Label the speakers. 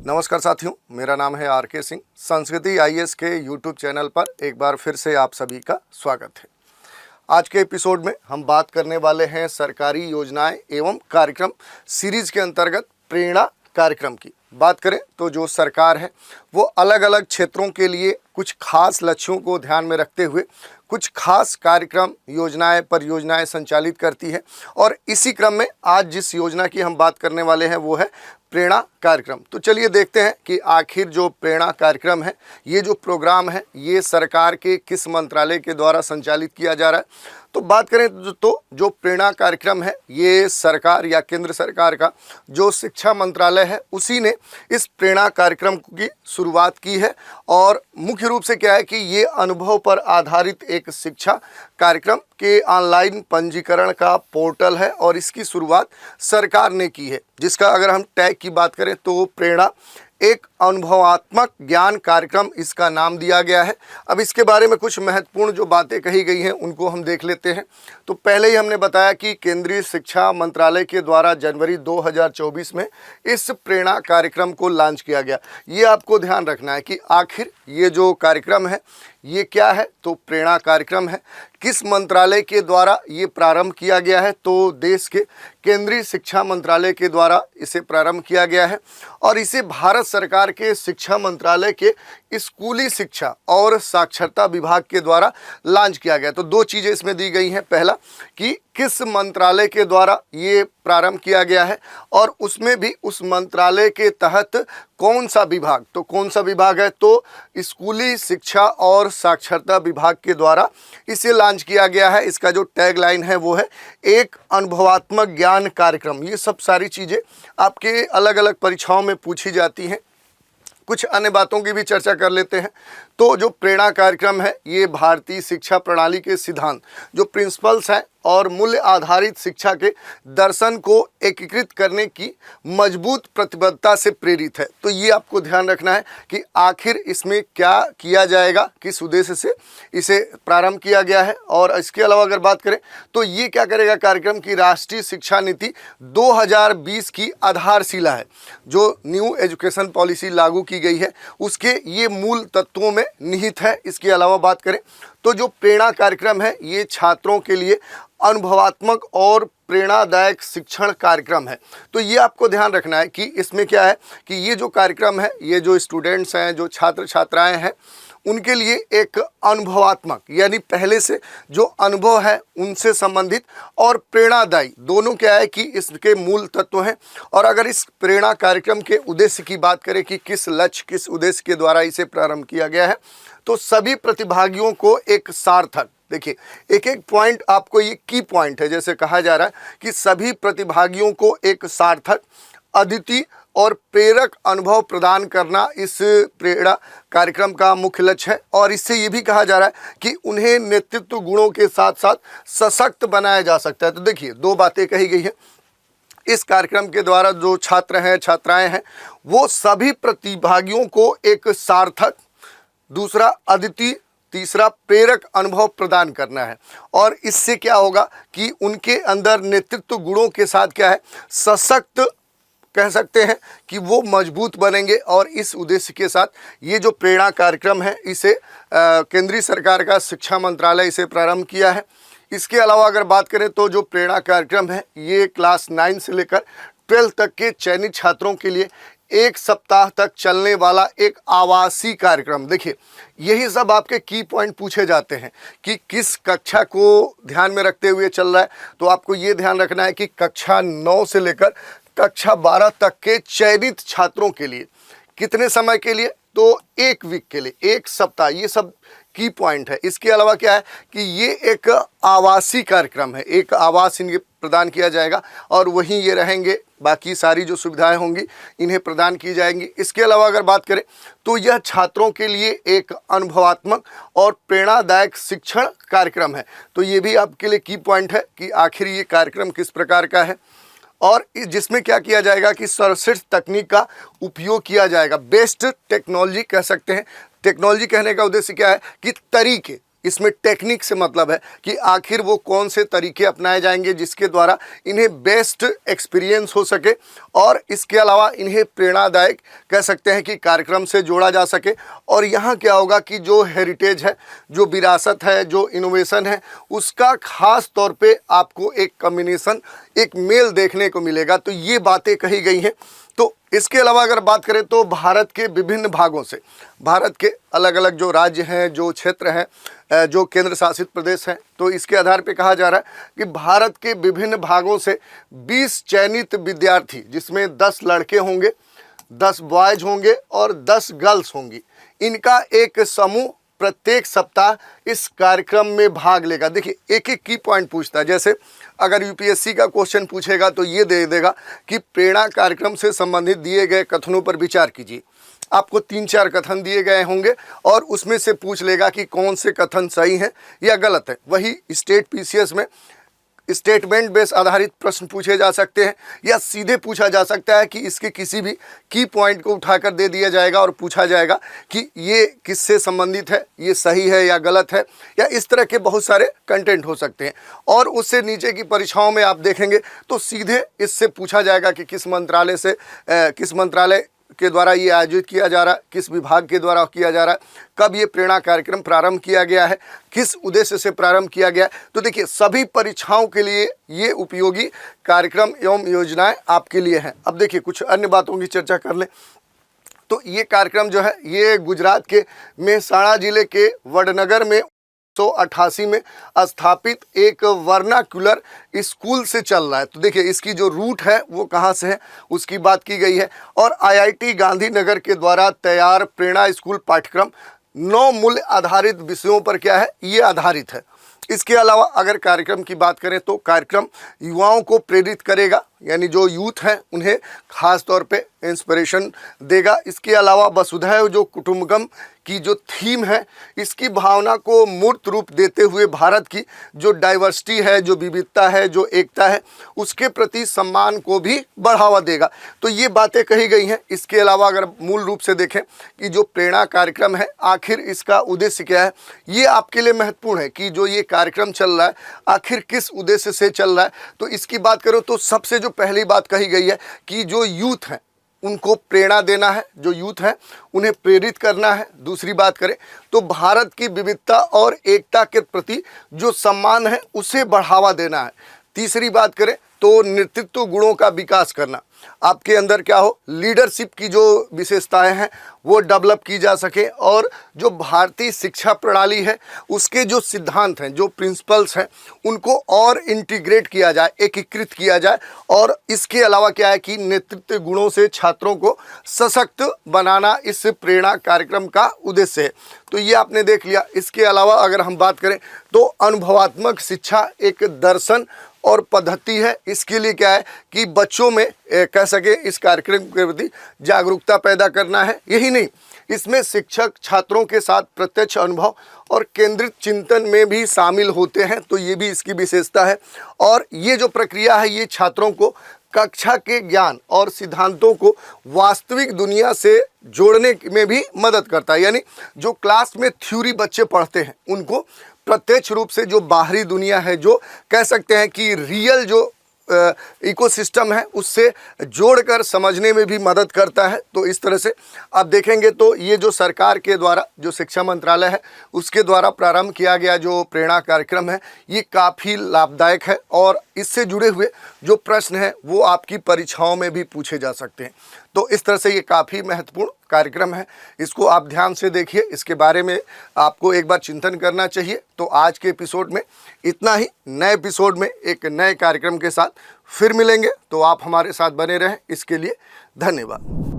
Speaker 1: नमस्कार साथियों, मेरा नाम है आर के सिंह। संस्कृति आईएएस के यूट्यूब चैनल पर एक बार फिर से आप सभी का स्वागत है। आज के एपिसोड में हम बात करने वाले हैं सरकारी योजनाएं एवं कार्यक्रम सीरीज के अंतर्गत प्रेरणा कार्यक्रम की। बात करें तो जो सरकार है वो अलग अलग क्षेत्रों के लिए कुछ खास लक्ष्यों को ध्यान में रखते हुए कुछ खास कार्यक्रम योजनाएं परियोजनाएं संचालित करती है। और इसी क्रम में आज जिस योजना की हम बात करने वाले हैं वो है प्रेरणा कार्यक्रम। तो चलिए देखते हैं कि आखिर जो प्रेरणा कार्यक्रम है, ये जो प्रोग्राम है, ये सरकार के किस मंत्रालय के द्वारा संचालित किया जा रहा है। तो बात करें तो जो प्रेरणा कार्यक्रम है ये सरकार या केंद्र सरकार का जो शिक्षा मंत्रालय है उसी ने इस प्रेरणा कार्यक्रम की शुरुआत की है। और मुख्य रूप से क्या है कि ये अनुभव पर आधारित एक शिक्षा कार्यक्रम के ऑनलाइन पंजीकरण का पोर्टल है और इसकी शुरुआत सरकार ने की है, जिसका अगर हम टैग की बात करें तो प्रेरणा एक अनुभवात्मक ज्ञान कार्यक्रम इसका नाम दिया गया है। अब इसके बारे में कुछ महत्वपूर्ण जो बातें कही गई हैं उनको हम देख लेते हैं। तो पहले ही हमने बताया कि केंद्रीय शिक्षा मंत्रालय के द्वारा जनवरी 2024 में इस प्रेरणा कार्यक्रम को लॉन्च किया गया। ये आपको ध्यान रखना है कि आखिर ये जो कार्यक्रम है ये क्या है। तो प्रेरणा कार्यक्रम है किस मंत्रालय के द्वारा ये प्रारंभ किया गया है, तो देश के केंद्रीय शिक्षा मंत्रालय के द्वारा इसे प्रारंभ किया गया है और इसे भारत सरकार के शिक्षा मंत्रालय के स्कूली शिक्षा और साक्षरता विभाग के द्वारा लॉन्च किया गया। तो दो चीज़ें इसमें दी गई हैं। पहला कि किस मंत्रालय के द्वारा ये प्रारंभ किया गया है और उसमें भी उस मंत्रालय के तहत कौन सा विभाग, तो कौन सा विभाग है, तो स्कूली शिक्षा और साक्षरता विभाग के द्वारा इसे लॉन्च किया गया है। इसका जो टैगलाइन है वो है एक अनुभवात्मक ज्ञान कार्यक्रम। ये सब सारी चीज़ें आपके अलग अलग परीक्षाओं में पूछी जाती हैं। कुछ अन्य बातों की भी चर्चा कर लेते हैं। तो जो प्रेरणा कार्यक्रम है ये भारतीय शिक्षा प्रणाली के सिद्धांत जो प्रिंसिपल्स हैं और मूल्य आधारित शिक्षा के दर्शन को एकीकृत करने की मजबूत प्रतिबद्धता से प्रेरित है। तो ये आपको ध्यान रखना है कि आखिर इसमें क्या किया जाएगा, किस उद्देश्य से इसे प्रारंभ किया गया है। और इसके अलावा अगर बात करें तो ये क्या करेगा, कार्यक्रम की राष्ट्रीय शिक्षा नीति 2020 की आधारशिला है, जो न्यू एजुकेशन पॉलिसी लागू की गई है उसके ये मूल तत्वों में निहित है। इसके अलावा बात करें तो जो प्रेरणा कार्यक्रम है ये छात्रों के लिए अनुभवात्मक और प्रेरणादायक शिक्षण कार्यक्रम है। तो ये आपको ध्यान रखना है कि इसमें क्या है कि ये जो कार्यक्रम है, ये जो स्टूडेंट्स हैं, जो छात्र छात्राएं हैं, उनके लिए एक अनुभवात्मक यानी पहले से जो अनुभव है उनसे संबंधित और प्रेरणादायी दोनों क्या है कि इसके मूल तत्व हैं। और अगर इस प्रेरणा कार्यक्रम के उद्देश्य की बात करें कि किस लक्ष्य, किस उद्देश्य के द्वारा इसे प्रारंभ किया गया है, तो सभी प्रतिभागियों को एक सार्थक, देखिए एक एक पॉइंट आपको, ये की पॉइंट है, जैसे कहा जा रहा है कि सभी प्रतिभागियों को एक सार्थक, अद्वितीय और प्रेरक अनुभव प्रदान करना इस प्रेरणा कार्यक्रम का मुख्य लक्ष्य है। और इससे ये भी कहा जा रहा है कि उन्हें नेतृत्व गुणों के साथ साथ सशक्त बनाया जा सकता है। तो देखिए दो बातें कही गई हैं। इस कार्यक्रम के द्वारा जो छात्र हैं, छात्राएं हैं, वो सभी प्रतिभागियों को एक सार्थक, दूसरा अद्वितीय, तीसरा प्रेरक अनुभव प्रदान करना है। और इससे क्या होगा कि उनके अंदर नेतृत्व गुणों के साथ क्या है, सशक्त कह सकते हैं कि वो मजबूत बनेंगे। और इस उद्देश्य के साथ ये जो प्रेरणा कार्यक्रम है इसे केंद्रीय सरकार का शिक्षा मंत्रालय इसे प्रारंभ किया है। इसके अलावा अगर बात करें तो जो प्रेरणा कार्यक्रम है ये क्लास 9 से लेकर 12 तक के चयनित छात्रों के लिए एक सप्ताह तक चलने वाला एक आवासीय कार्यक्रम। देखिए यही सब आपके की पॉइंट पूछे जाते हैं कि किस कक्षा को ध्यान में रखते हुए चल रहा है। तो आपको ये ध्यान रखना है कि कक्षा 9 से लेकर कक्षा 12 तक के चयनित छात्रों के लिए कितने समय के लिए, तो एक वीक के लिए, एक सप्ताह, ये सब की पॉइंट है। इसके अलावा क्या है कि ये एक आवासीय कार्यक्रम है, एक आवास इन्हें प्रदान किया जाएगा और वहीं ये रहेंगे, बाकी सारी जो सुविधाएं होंगी इन्हें प्रदान की जाएंगी। इसके अलावा अगर बात करें तो यह छात्रों के लिए एक अनुभवात्मक और प्रेरणादायक शिक्षण कार्यक्रम है। तो ये भी आपके लिए की पॉइंट है कि आखिर ये कार्यक्रम किस प्रकार का है और जिसमें क्या किया जाएगा कि सर्वश्रेष्ठ तकनीक का उपयोग किया जाएगा। बेस्ट टेक्नोलॉजी कह सकते हैं। टेक्नोलॉजी कहने का उद्देश्य क्या है कि तरीके, इसमें टेक्निक से मतलब है कि आखिर वो कौन से तरीके अपनाए जाएंगे जिसके द्वारा इन्हें बेस्ट एक्सपीरियंस हो सके और इसके अलावा इन्हें प्रेरणादायक कह सकते हैं कि कार्यक्रम से जोड़ा जा सके। और यहाँ क्या होगा कि जो हेरिटेज है, जो विरासत है, जो इनोवेशन है, उसका खास तौर पे आपको एक कॉम्बिनेशन, एक मेल देखने को मिलेगा। तो ये बातें कही गई हैं। तो इसके अलावा अगर बात करें तो भारत के विभिन्न भागों से, भारत के अलग अलग जो राज्य हैं, जो क्षेत्र हैं, जो केंद्र शासित प्रदेश हैं, तो इसके आधार पे कहा जा रहा है कि भारत के विभिन्न भागों से 20 चयनित विद्यार्थी, जिसमें 10 लड़के होंगे, 10 बॉयज होंगे और 10 गर्ल्स होंगी, इनका एक समूह प्रत्येक सप्ताह इस कार्यक्रम में भाग लेगा। देखिए एक एक की पॉइंट पूछता है। जैसे अगर यूपीएससी का क्वेश्चन पूछेगा तो ये दे देगा कि प्रेरणा कार्यक्रम से संबंधित दिए गए कथनों पर विचार कीजिए। आपको 3-4 कथन दिए गए होंगे और उसमें से पूछ लेगा कि कौन से कथन सही हैं या गलत है। वही स्टेट पीसीएस में स्टेटमेंट बेस आधारित प्रश्न पूछे जा सकते हैं या सीधे पूछा जा सकता है कि इसके किसी भी की पॉइंट को उठाकर दे दिया जाएगा और पूछा जाएगा कि ये किससे संबंधित है, ये सही है या गलत है, या इस तरह के बहुत सारे कंटेंट हो सकते हैं। और उससे नीचे की परीक्षाओं में आप देखेंगे तो सीधे इससे पूछा जाएगा कि किस मंत्रालय के द्वारा ये आयोजित किया जा रहा है, किस विभाग के द्वारा किया जा रहा है, कब ये प्रेरणा कार्यक्रम प्रारंभ किया गया है, किस उद्देश्य से प्रारंभ किया गया है। तो देखिए सभी परीक्षाओं के लिए ये उपयोगी कार्यक्रम एवं योजनाएं आपके लिए हैं। अब देखिए कुछ अन्य बातों की चर्चा कर लें तो ये कार्यक्रम जो है ये गुजरात के मेहसाणा जिले के वडनगर में 1988 में स्थापित एक वर्नाक्युलर स्कूल से चल रहा है। तो देखिए इसकी जो रूट है वो कहाँ से है उसकी बात की गई है। और आईआईटी गांधीनगर के द्वारा तैयार प्रेरणा स्कूल पाठ्यक्रम 9 मूल्य आधारित विषयों पर क्या है, ये आधारित है। इसके अलावा अगर कार्यक्रम की बात करें तो कार्यक्रम युवाओं को प्रेरित करेगा, यानी जो यूथ है उन्हें खास तौर पे इंस्पिरेशन देगा। इसके अलावा वसुधैव जो कुटुंबकम की जो थीम है, इसकी भावना को मूर्त रूप देते हुए भारत की जो डाइवर्सिटी है, जो विविधता है, जो एकता है, उसके प्रति सम्मान को भी बढ़ावा देगा। तो ये बातें कही गई हैं। इसके अलावा अगर मूल रूप से देखें कि जो प्रेरणा कार्यक्रम है आखिर इसका उद्देश्य क्या है, ये आपके लिए महत्वपूर्ण है कि जो ये कार्यक्रम चल रहा है आखिर किस उद्देश्य से चल रहा है। तो इसकी बात करो तो सबसे जो पहली बात कही गई है कि जो यूथ हैं उनको प्रेरणा देना है, जो यूथ है उन्हें प्रेरित करना है। दूसरी बात करें तो भारत की विविधता और एकता के प्रति जो सम्मान है उसे बढ़ावा देना है। तीसरी बात करें तो नेतृत्व गुणों का विकास करना, आपके अंदर क्या हो, लीडरशिप की जो विशेषताएं हैं वो डेवलप की जा सके और जो भारतीय शिक्षा प्रणाली है उसके जो सिद्धांत हैं, जो प्रिंसिपल्स हैं, उनको और इंटीग्रेट किया जाए, एकीकृत किया जाए। और इसके अलावा क्या है कि नेतृत्व गुणों से छात्रों को सशक्त बनाना इस प्रेरणा कार्यक्रम का उद्देश्य है। तो ये आपने देख लिया। इसके अलावा अगर हम बात करें तो अनुभवात्मक शिक्षा एक दर्शन और पद्धति है। इसके लिए क्या है कि बच्चों में कह सके इस कार्यक्रम के प्रति जागरूकता पैदा करना है। यही नहीं, इसमें शिक्षक छात्रों के साथ प्रत्यक्ष अनुभव और केंद्रित चिंतन में भी शामिल होते हैं। तो ये भी इसकी विशेषता है। और ये जो प्रक्रिया है ये छात्रों को कक्षा के ज्ञान और सिद्धांतों को वास्तविक दुनिया से जोड़ने में भी मदद करता है। यानी जो क्लास में थ्योरी बच्चे पढ़ते हैं उनको प्रत्यक्ष रूप से जो बाहरी दुनिया है, जो कह सकते हैं कि रियल जो इकोसिस्टम है, उससे जोड़कर समझने में भी मदद करता है। तो इस तरह से आप देखेंगे तो ये जो सरकार के द्वारा, जो शिक्षा मंत्रालय है उसके द्वारा प्रारंभ किया गया जो प्रेरणा कार्यक्रम है, ये काफ़ी लाभदायक है। और इससे जुड़े हुए जो प्रश्न हैं वो आपकी परीक्षाओं में भी पूछे जा सकते हैं। तो इस तरह से ये काफ़ी महत्वपूर्ण कार्यक्रम है, इसको आप ध्यान से देखिए। इसके बारे में आपको एक बार चिंतन करना चाहिए। तो आज के एपिसोड में इतना ही। नए एपिसोड में एक नए कार्यक्रम के साथ फिर मिलेंगे। तो आप हमारे साथ बने रहें, इसके लिए धन्यवाद।